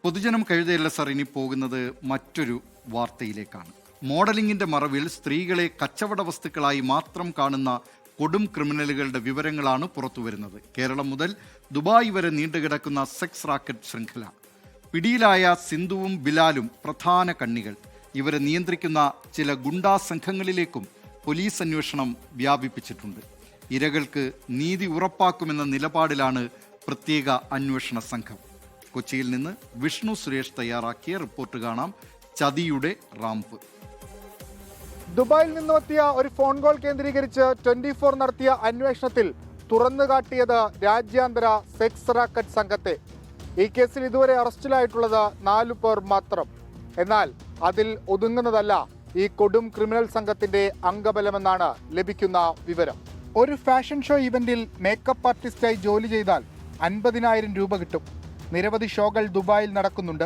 പൊതുജനം കഴുതയല്ല സർ ഇനി പോകുന്നത് മറ്റൊരു വാർത്തയിലേക്കാണ്. മോഡലിംഗിന്റെ മറവിൽ സ്ത്രീകളെ കച്ചവട വസ്തുക്കളായി മാത്രം കാണുന്ന കൊടും ക്രിമിനലുകളുടെ വിവരങ്ങളാണ് പുറത്തുവരുന്നത്. കേരളം മുതൽ ദുബായ് വരെ നീണ്ടുകിടക്കുന്ന സെക്സ് റാക്കറ്റ് ശൃംഖല. പിടിയിലായ സിന്ധുവും ബിലാലും പ്രധാന കണ്ണികൾ. ഇവരെ നിയന്ത്രിക്കുന്ന ചില ഗുണ്ടാ സംഘങ്ങളിലേക്കും പോലീസ് അന്വേഷണം വ്യാപിപ്പിച്ചിട്ടുണ്ട്. ഇരകൾക്ക് നീതി ഉറപ്പാക്കുമെന്ന നിലപാടിലാണ് പ്രത്യേക അന്വേഷണ സംഘം. കൊച്ചിയിൽ നിന്ന് വിഷ്ണു സുരേഷ് തയ്യാറാക്കിയ റിപ്പോർട്ട് കാണാം. ചതിയുടെ റാമ്പ്. ദുബായിൽ നിന്നെത്തിയ ഒരു ഫോൺ കോൾ കേന്ദ്രീകരിച്ച് 24 നടത്തിയ അന്വേഷണത്തിൽ തുറന്നുകാട്ടിയത് രാജ്യാന്തര സെക്സ് റാക്കറ്റ് സംഘത്തെ. ഈ കേസിൽ ഇതുവരെ അറസ്റ്റിലായിട്ടുള്ളത് 4 പേർ മാത്രം. എന്നാൽ അതിൽ ഒതുങ്ങുന്നതല്ല ഈ കൊടും ക്രിമിനൽ സംഘത്തിന്റെ അംഗബലമെന്നാണ് ലഭിക്കുന്ന വിവരം. ഒരു ഫാഷൻ ഷോ ഇവന്റിൽ മേക്കപ്പ് ആർട്ടിസ്റ്റായി ജോലി ചെയ്താൽ 50,000 രൂപ കിട്ടും. നിരവധി ഷോകൾ ദുബായിൽ നടക്കുന്നുണ്ട്.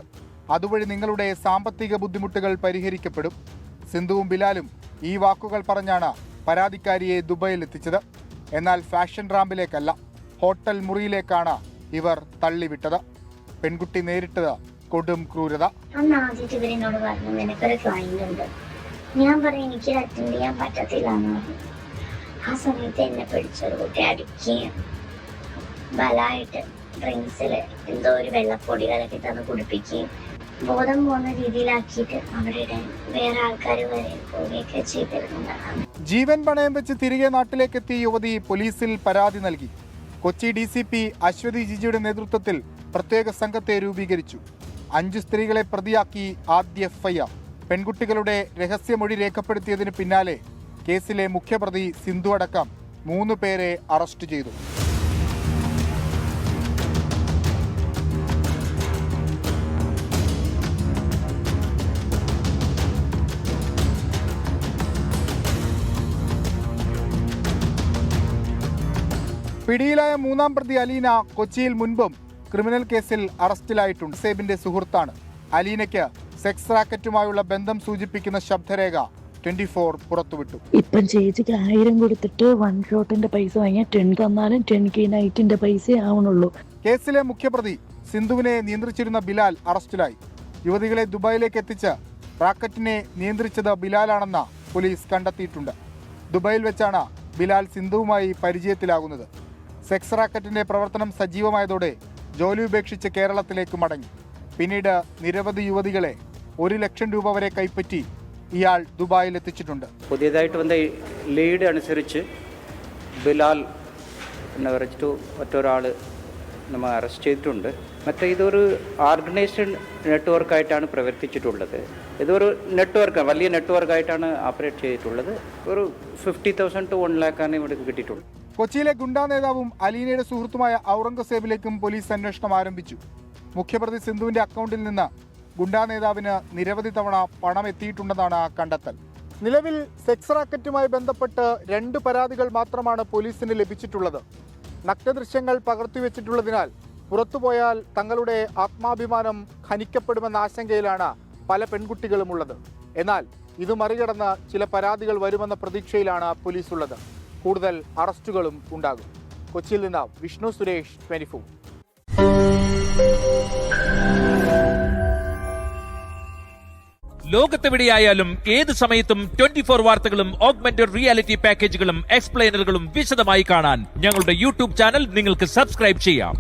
അതുവഴി നിങ്ങളുടെ സാമ്പത്തിക ബുദ്ധിമുട്ടുകൾ പരിഹരിക്കപ്പെടും. സിന്ധുവും ബിലാലും ഈ വാക്കുകൾ പറഞ്ഞാണ് പരാതിക്കാരിയെ ദുബായിൽ എത്തിച്ചത്. എന്നാൽ ഫാഷൻ റാമ്പിലേക്കല്ല, ഹോട്ടൽ മുറിയിലേക്കാണ് ഇവർ തള്ളിവിട്ടത്. പെൺകുട്ടി നേരിട്ടത് കൊടും ക്രൂരത. ഞാൻ പറഞ്ഞു എനിക്ക് അറ്റൻഡ് ചെയ്യാൻ പറ്റത്തില്ല. ആ സമയത്ത് എന്നെ പിടിച്ചൊരു കുട്ടി അടിക്കുകയും ബലായിട്ട് ഡ്രിങ്ക്സിൽ എന്തോ ഒരു വെള്ളപ്പൊടി കലക്കി തന്ന് കുടിപ്പിക്കുകയും ബോധം പോകുന്ന രീതിയിലാക്കിയിട്ട് അവരുടെ വേറെ ആൾക്കാർ വരെ പോവുകയൊക്കെ ചെയ്തിരുന്നതാണ്. ജീവൻ പണയം വെച്ച് തിരികെ നാട്ടിലേക്കെത്തിയ യുവതി പോലീസിൽ പരാതി നൽകി. കൊച്ചി DCP അശ്വതി ജിജിയുടെ നേതൃത്വത്തിൽ പ്രത്യേക സംഘത്തെ രൂപീകരിച്ചു. 5 സ്ത്രീകളെ പ്രതിയാക്കി ആദ്യ FIR. പെൺകുട്ടികളുടെ രഹസ്യമൊഴി രേഖപ്പെടുത്തിയതിന് പിന്നാലെ കേസിലെ മുഖ്യപ്രതി സിന്ധു അടക്കം 3 പേരെ അറസ്റ്റ് ചെയ്തു. പിടിയിലായ 3ാം പ്രതി അലീന കൊച്ചിയിൽ മുൻപും ക്രിമിനൽ കേസിൽ അറസ്റ്റിലായിട്ടുണ്ട്. സേബിന്റെ സുഹൃത്താണ്. അലീനയ്ക്ക് സെക്സ് റാക്കറ്റുമായുള്ള ബന്ധം സൂചിപ്പിക്കുന്ന ശബ്ദരേഖ 24 പുറത്തുവിട്ടു. ഇപ്പം ചേച്ചിക്ക് 1000 കൊടുത്തിട്ട് 1 ഷോട്ടിന്റെ പൈസ വാങ്ങിയാൽ 10 തന്നാലും 10K നൈറ്റിന്റെ പൈസ ആവണുള്ളൂ. കേസിലെ മുഖ്യപ്രതി സിന്ധുവിനെ നിയന്ത്രിച്ചിരുന്ന ബിലാൽ അറസ്റ്റിലായി. യുവതികളെ ദുബായിലേക്ക് എത്തിച്ച് റാക്കറ്റിനെ നിയന്ത്രിച്ചത് ബിലാലാണെന്ന് പോലീസ് കണ്ടെത്തിയിട്ടുണ്ട്. ദുബായിൽ വെച്ചാണ് ബിലാൽ സിന്ധുവുമായി പരിചയത്തിലാകുന്നത്. സെക്സ് റാക്കറ്റിന്റെ പ്രവർത്തനം സജീവമായതോടെ ജോലി ഉപേക്ഷിച്ച് കേരളത്തിലേക്ക് മടങ്ങി. പിന്നീട് നിരവധി യുവതികളെ 1 ലക്ഷം രൂപ വരെ കൈപ്പറ്റി ഇയാൾ ദുബായിൽ എത്തിച്ചിട്ടുണ്ട്. പുതിയതായിട്ട് വന്ന ലീഡ് അനുസരിച്ച് ബിലാൽ എന്ന് പറഞ്ഞിട്ട് മറ്റൊരാൾ നമ്മൾ അറസ്റ്റ് ചെയ്തിട്ടുണ്ട്. മറ്റേ ഇതൊരു ഓർഗനൈസ്ഡ് നെറ്റ്വർക്കായിട്ടാണ് പ്രവർത്തിച്ചിട്ടുള്ളത്. ഇതൊരു നെറ്റ്വർക്ക്, വലിയ നെറ്റ്വർക്കായിട്ടാണ് ഓപ്പറേറ്റ് ചെയ്തിട്ടുള്ളത്. ഒരു 50,000 to 1 lakh ഇവിടെ കിട്ടിയിട്ടുള്ളത്. കൊച്ചിയിലെ ഗുണ്ടാ നേതാവും അലീനയുടെ സുഹൃത്തുമായ ഔറംഗസേബിലേക്കും പോലീസ് അന്വേഷണം ആരംഭിച്ചു. മുഖ്യപ്രതി സിന്ധുവിന്റെ അക്കൗണ്ടിൽ നിന്ന് ഗുണ്ടാ നേതാവിന് നിരവധി തവണ പണം എത്തിയിട്ടുണ്ടെന്നാണ് കണ്ടെത്തൽ. നിലവിൽ സെക്സ് റാക്കറ്റുമായി ബന്ധപ്പെട്ട് 2 പരാതികൾ മാത്രമാണ് പോലീസിന് ലഭിച്ചിട്ടുള്ളത്. നഗ്നദൃശ്യങ്ങൾ പകർത്തിവെച്ചിട്ടുള്ളതിനാൽ പുറത്തുപോയാൽ തങ്ങളുടെ ആത്മാഭിമാനം ഹനിക്കപ്പെടുമെന്ന ആശങ്കയിലാണ് പല പെൺകുട്ടികളുമുള്ളത്. എന്നാൽ ഇത് മറികടന്ന് ചില പരാതികൾ വരുമെന്ന പ്രതീക്ഷയിലാണ് പോലീസ് ഉള്ളത്. കൂടുതൽ അറസ്റ്റുകളും ഉണ്ടാകും. കൊച്ചിയിൽ നിന്ന് വിഷ്ണു സുരേഷ്, 24. ലോകത്തെവിടെയായാലും ഏത് സമയത്തും 24 വാർത്തകളും ഓഗ്മെന്റഡ് റിയാലിറ്റി പാക്കേജുകളും എക്സ്പ്ലെയിനറുകളും വിശദമായി കാണാൻ ഞങ്ങളുടെ YouTube ചാനൽ നിങ്ങൾക്ക് സബ്സ്ക്രൈബ് ചെയ്യാം.